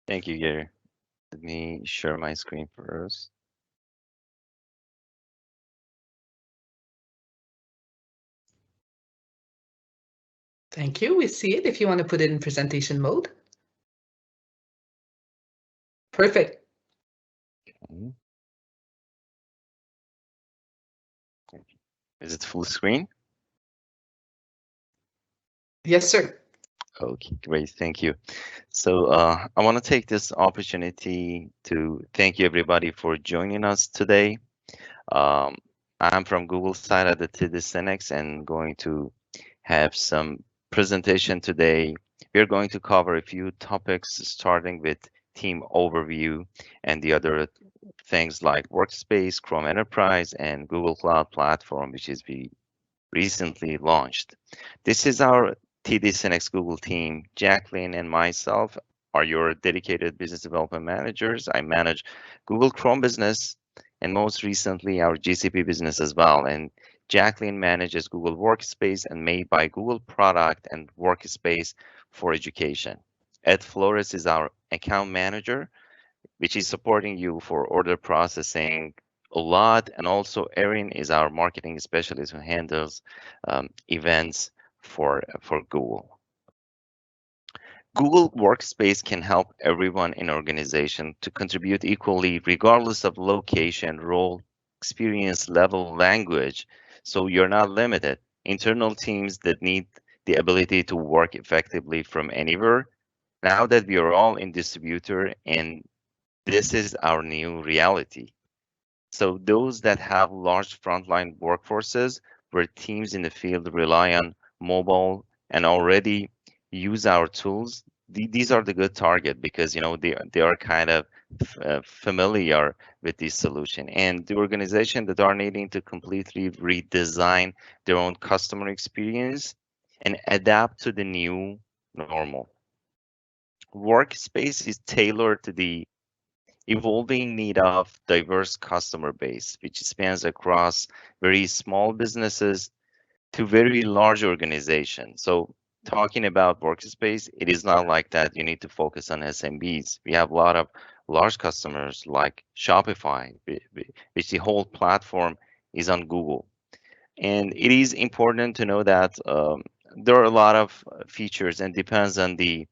Thank you, Gary. Let me share my screen first. Thank you. We see it if you want to put it in presentation mode. Perfect. Okay. Is it full screen? Yes, sir. Okay, great. Thank you. So I want to take this opportunity to thank you everybody for joining us today. Um, I'm from Google side at the TD Synnex and going to have some presentation today. We're going to cover a few topics starting with team overview and the other things like Workspace, Chrome Enterprise, and Google Cloud Platform, which is we recently launched. This is our TD Synnex Google team. Jacqueline and myself are your dedicated business development managers. I manage Google Chrome business and most recently our GCP business as well. And Jacqueline manages Google Workspace and Made by Google product and Workspace for education. Ed Flores is our account manager, which is supporting you for order processing a lot. And also Erin is our marketing specialist who handles events for Google. Google Workspace can help everyone in organization to contribute equally, regardless of location, role, experience level, language. So you're not limited. Internal teams that need the ability to work effectively from anywhere. Now that we are all in distributor and this is our new reality. So those that have large frontline workforces where teams in the field rely on mobile and already use our tools, these are the good target because they are kind of familiar with this solution. And the organization that are needing to completely redesign their own customer experience and adapt to the new normal. Workspace is tailored to the evolving need of diverse customer base, which spans across very small businesses to very large organizations. So talking about workspace, it is not like that you need to focus on SMBs. We have a lot of large customers like Shopify, which the whole platform is on Google. And it is important to know that there are a lot of features and depends on the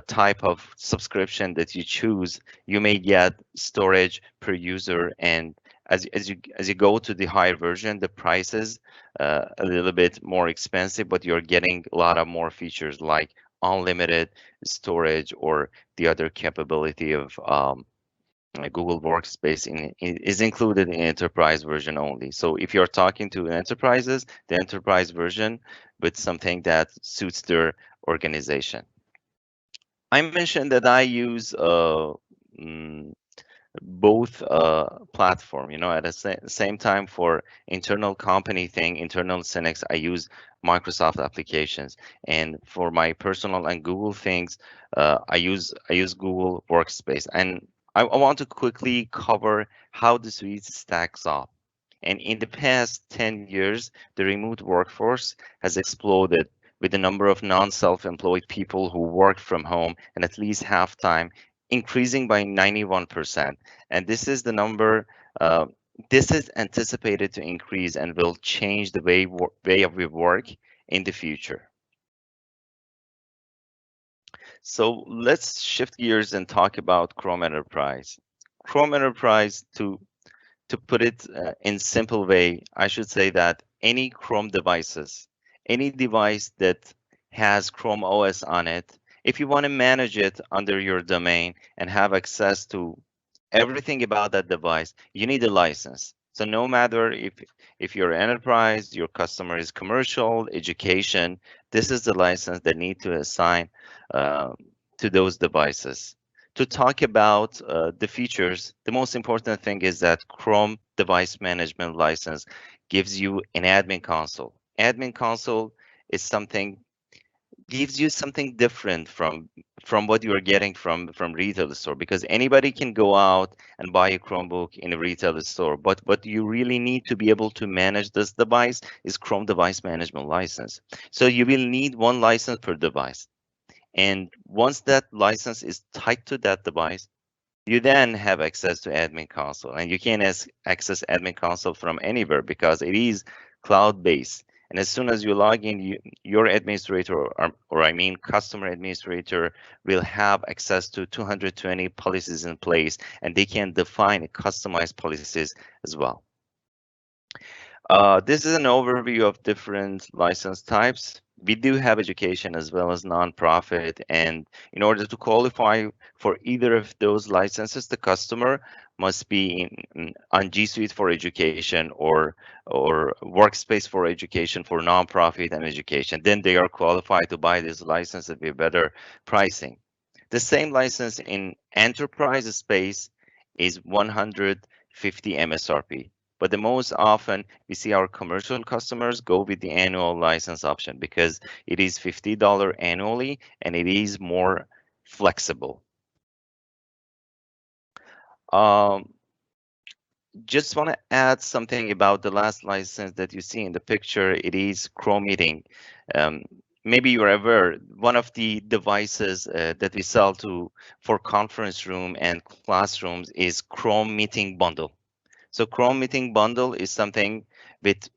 type of subscription that you choose. You may get storage per user, and as you go to the higher version, the prices a little bit more expensive, but you're getting a lot of more features like unlimited storage or the other capability of Google Workspace is included in enterprise version only. So if you're talking to enterprises, the enterprise version with something that suits their organization. I mentioned that I use mm, both platform, at the same time for internal company thing, internal Synnex, I use Microsoft applications, and for my personal and Google things, I use Google Workspace. And I want to quickly cover how the suite stacks up. And in the past 10 years, the remote workforce has exploded with the number of non-self-employed people who work from home and at least half time increasing by 91%. And this is the number, this is anticipated to increase and will change the way of we work in the future. So let's shift gears and talk about Chrome Enterprise. Chrome Enterprise, to put it in simple way, I should say that any Chrome devices, any device that has Chrome OS on it, if you want to manage it under your domain and have access to everything about that device, you need a license. So no matter if you're enterprise, your customer is commercial, education, this is the license that need to assign uh, to those devices. To talk about the features, the most important thing is that Chrome Device Management License gives you an admin console. Admin console is something gives you something different from what you are getting from retail store, because anybody can go out and buy a Chromebook in a retail store, but what you really need to be able to manage this device is Chrome Device Management License. So you will need one license per device. And once that license is tied to that device, you then have access to admin console, and you can access admin console from anywhere because it is cloud based. And as soon as you log in, your administrator, or I mean customer administrator, will have access to 220 policies in place, and they can define customized policies as well. This is an overview of different license types. We do have education as well as nonprofit, and in order to qualify for either of those licenses, the customer must be on G Suite for education or Workspace for education for nonprofit and education. Then they are qualified to buy this license at a better pricing. The same license in enterprise space is 150 MSRP. But the most often we see our commercial customers go with the annual license option because it is $50 annually and it is more flexible. Just want to add something about the last license that you see in the picture. It is Chrome Meeting. Maybe you're aware, one of the devices that we sell for conference room and classrooms is Chrome Meeting Bundle. So Chrome Meeting Bundle is something with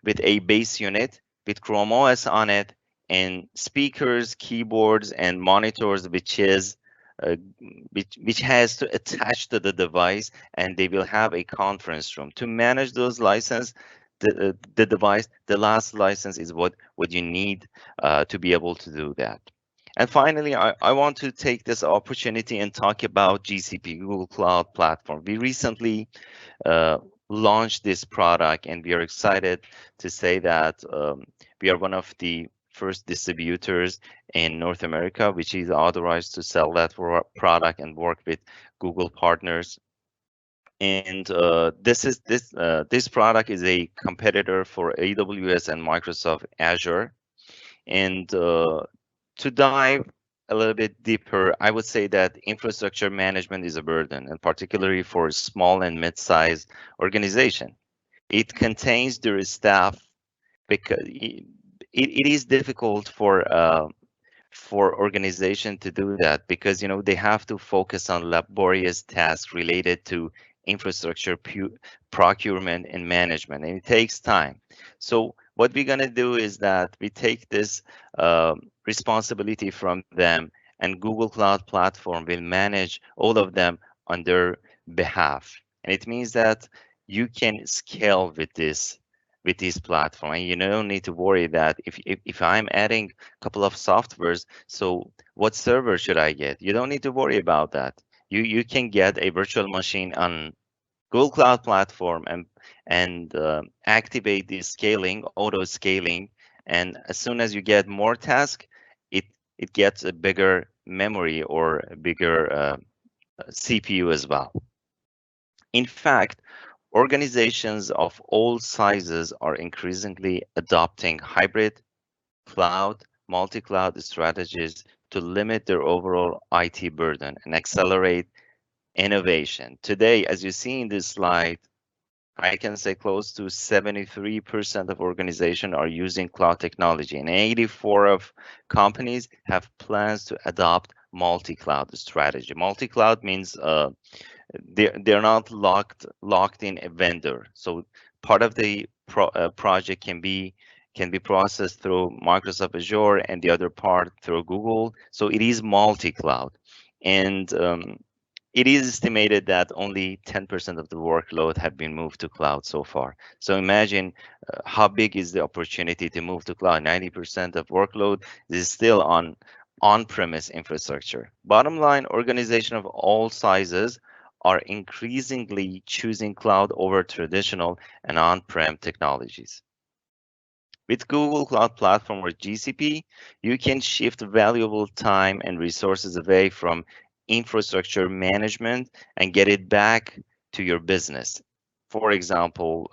a base unit with Chrome OS on it and speakers, keyboards, and monitors, which has to attach to the device, and they will have a conference room to manage those licenses. The device, the last license is what you need to be able to do that. And finally, I want to take this opportunity and talk about GCP, Google Cloud Platform. We recently launched this product, and we are excited to say that we are one of the first distributors in North America, which is authorized to sell that product and work with Google partners. And this product is a competitor for AWS and Microsoft Azure. And to dive a little bit deeper, I would say that infrastructure management is a burden, and particularly for small and mid-sized organization. It contains their staff because it is difficult for organization to do that because they have to focus on laborious tasks related to infrastructure procurement and management, and it takes time. So what we're going to do is that we take this responsibility from them, and Google Cloud Platform will manage all of them on their behalf. And it means that you can scale with this platform, and you don't need to worry that if I'm adding a couple of softwares, so what server should I get? You don't need to worry about that. You can get a virtual machine on Google Cloud Platform and activate the scaling, auto scaling, and as soon as you get more tasks, it gets a bigger memory or a bigger CPU as well. In fact, organizations of all sizes are increasingly adopting hybrid, cloud, multi-cloud strategies to limit their overall IT burden and accelerate innovation. Today, as you see in this slide, I can say close to 73% of organizations are using cloud technology, and 84 of companies have plans to adopt multi-cloud strategy. Multi-cloud means they're not locked in a vendor. So part of the project can be processed through Microsoft Azure and the other part through Google. So it is multi-cloud, and it is estimated that only 10% of the workload have been moved to cloud so far. So imagine how big is the opportunity to move to cloud. 90% of workload is still on-premise infrastructure. Bottom line, organization of all sizes are increasingly choosing cloud over traditional and on-prem technologies. With Google Cloud Platform or GCP, you can shift valuable time and resources away from infrastructure management and get it back to your business. For example,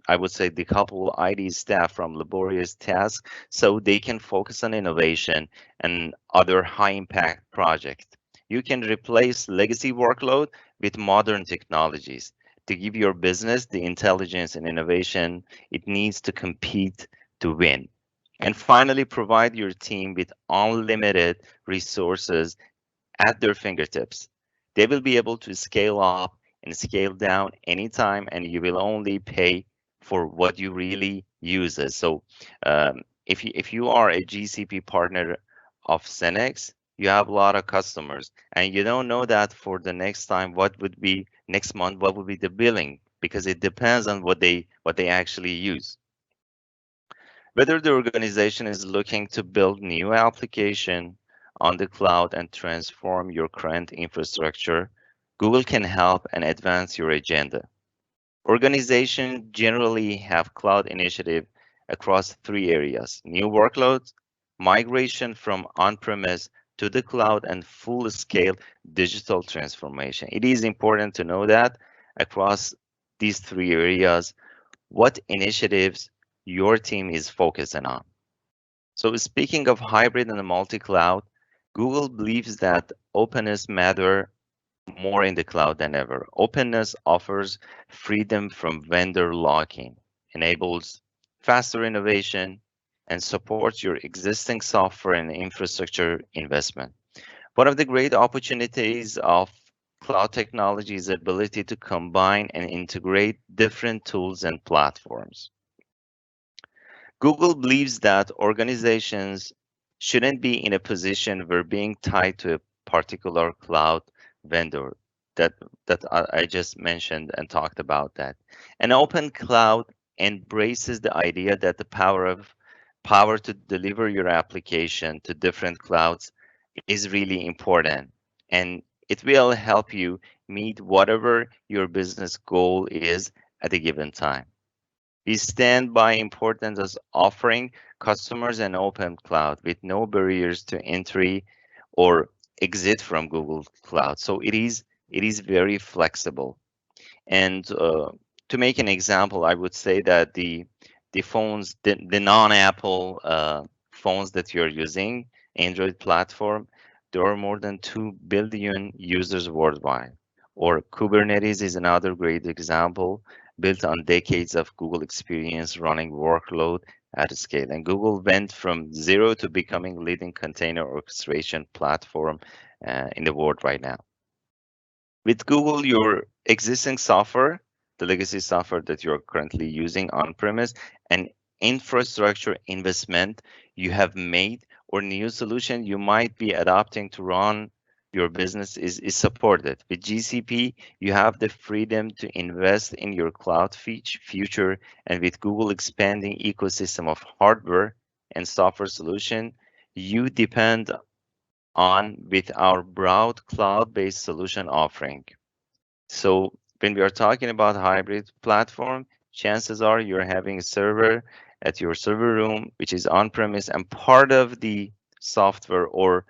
I would say decouple IT staff from laborious tasks so they can focus on innovation and other high impact projects. You can replace legacy workload with modern technologies to give your business the intelligence and innovation it needs to compete to win. And finally, provide your team with unlimited resources at their fingertips. They will be able to scale up and scale down anytime, and you will only pay for what you really use it. So if you are a GCP partner of Cenex, you have a lot of customers, and you don't know that for the next time what would be next month, what would be the billing, because it depends on what they actually use. Whether the organization is looking to build new application on the cloud and transform your current infrastructure, Google can help and advance your agenda. Organizations generally have cloud initiative across three areas: new workloads, migration from on-premise to the cloud, and full-scale digital transformation. It is important to know that across these three areas, what initiatives your team is focusing on. So speaking of hybrid and multi-cloud, Google believes that openness matters more in the cloud than ever. Openness offers freedom from vendor lock-in, enables faster innovation, and supports your existing software and infrastructure investment. One of the great opportunities of cloud technology is the ability to combine and integrate different tools and platforms. Google believes that organizations shouldn't be in a position where being tied to a particular cloud vendor that I just mentioned and talked about that. An open cloud embraces the idea that the power to deliver your application to different clouds is really important, and it will help you meet whatever your business goal is at a given time. We stand by importance as offering customers an open cloud with no barriers to entry or exit from Google Cloud. So it is very flexible. And to make an example, I would say that the phones, the non-Apple phones that you're using, Android platform, there are more than 2 billion users worldwide. Or Kubernetes is another great example, built on decades of Google experience running workload at scale. And Google went from zero to becoming leading container orchestration platform in the world right now. With Google, your existing software, the legacy software that you're currently using on-premise, and infrastructure investment you have made or new solution you might be adopting to run your business is supported. With GCP, you have the freedom to invest in your cloud future, and with Google expanding ecosystem of hardware and software solution, you depend on with our broad cloud-based solution offering. So when we are talking about hybrid platform, chances are you're having a server at your server room, which is on-premise, and part of the software, or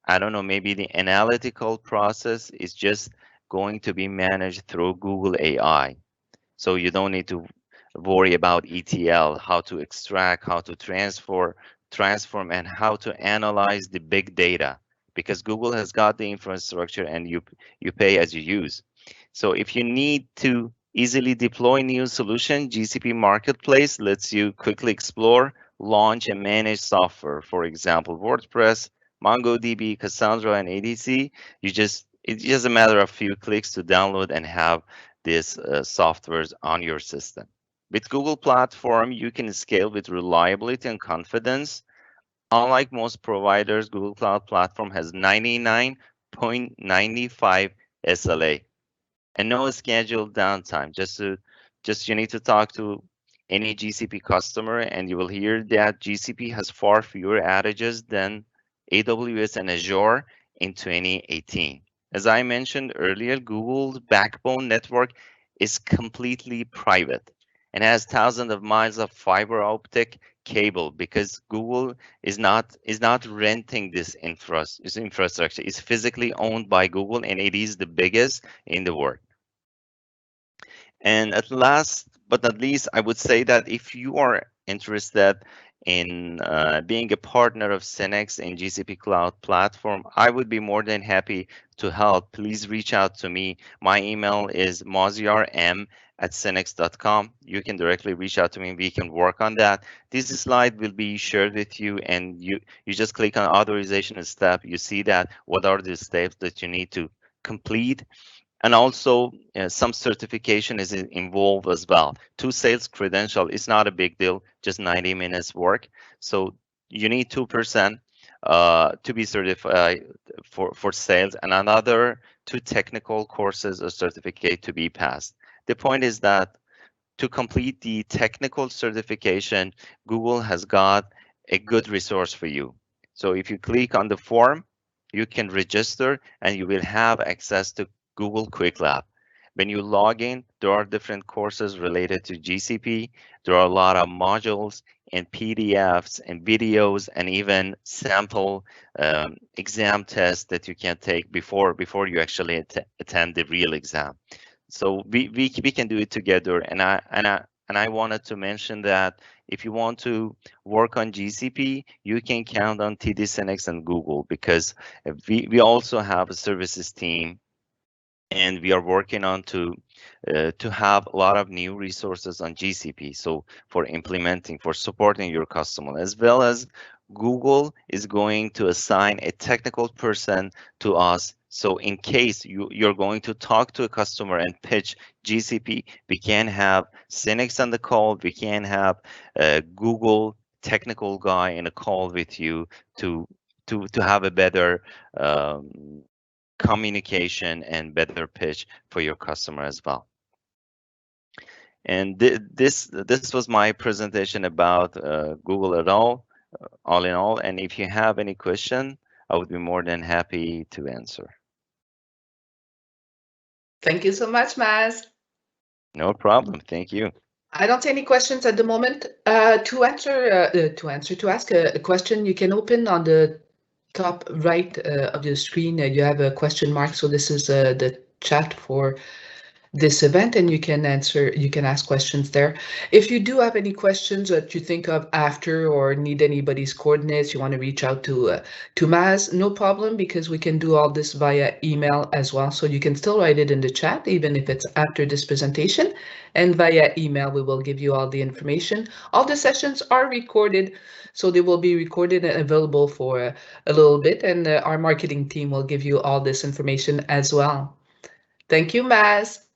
I don't know, maybe the analytical process is just going to be managed through Google AI. So you don't need to worry about ETL, how to extract, how to transform, and how to analyze the big data, because Google has got the infrastructure and you pay as you use. So if you need to easily deploy new solution, GCP Marketplace lets you quickly explore, launch, and manage software. For example, WordPress, MongoDB, Cassandra, and ADC. It's just a matter of few clicks to download and have these softwares on your system. With Google Platform, you can scale with reliability and confidence. Unlike most providers, Google Cloud Platform has 99.95 SLA and no scheduled downtime. Just you need to talk to any GCP customer and you will hear that GCP has far fewer outages than AWS and Azure in 2018. As I mentioned earlier, Google's backbone network is completely private and has thousands of miles of fiber optic cable, because Google is not renting this infrastructure. It's physically owned by Google, and it is the biggest in the world. And at last but not least, I would say that if you are interested in being a partner of Cenex in GCP Cloud Platform, I would be more than happy to help. Please reach out to me. My email is moziarm@cenex.com. You can directly reach out to me. We can work on that. This slide will be shared with you, and you just click on authorization step. You see that what are the steps that you need to complete, and also some certification is involved as well. 2 sales credential is not a big deal, just 90 minutes work. So you need 2% to be certified for sales, and another 2 technical courses or certificate to be passed. The point is that to complete the technical certification, Google has got a good resource for you. So if you click on the form, you can register and you will have access to Google Quick Lab. When you log in, there are different courses related to GCP. There are a lot of modules and PDFs and videos and even sample exam tests that you can take before you actually attend the real exam. So we can do it together, and I wanted to mention that if you want to work on GCP, you can count on TD SYNNEX and Google, because we also have a services team, and we are working on to have a lot of new resources on GCP. So for implementing, for supporting your customer, as well as Google is going to assign a technical person to us. So in case you're going to talk to a customer and pitch GCP, we can have Cynics on the call. We can have a Google technical guy in a call with you to have a better communication and better pitch for your customer as well. And this was my presentation about Google at all in all. And if you have any question, I would be more than happy to answer. Thank you so much, Maz. No problem. Thank you. I don't see any questions at the moment. To ask a question, you can open on the top right of the screen. You have a question mark. So this is the chat for this event, and you can ask questions there. If you do have any questions that you think of after, or need anybody's coordinates, you want to reach out to Maz, no problem, because we can do all this via email as well. So you can still write it in the chat, even if it's after this presentation, and via email we will give you all the information. All the sessions are recorded, so they will be recorded and available for a little bit, and our marketing team will give you all this information as well. Thank you, Maz.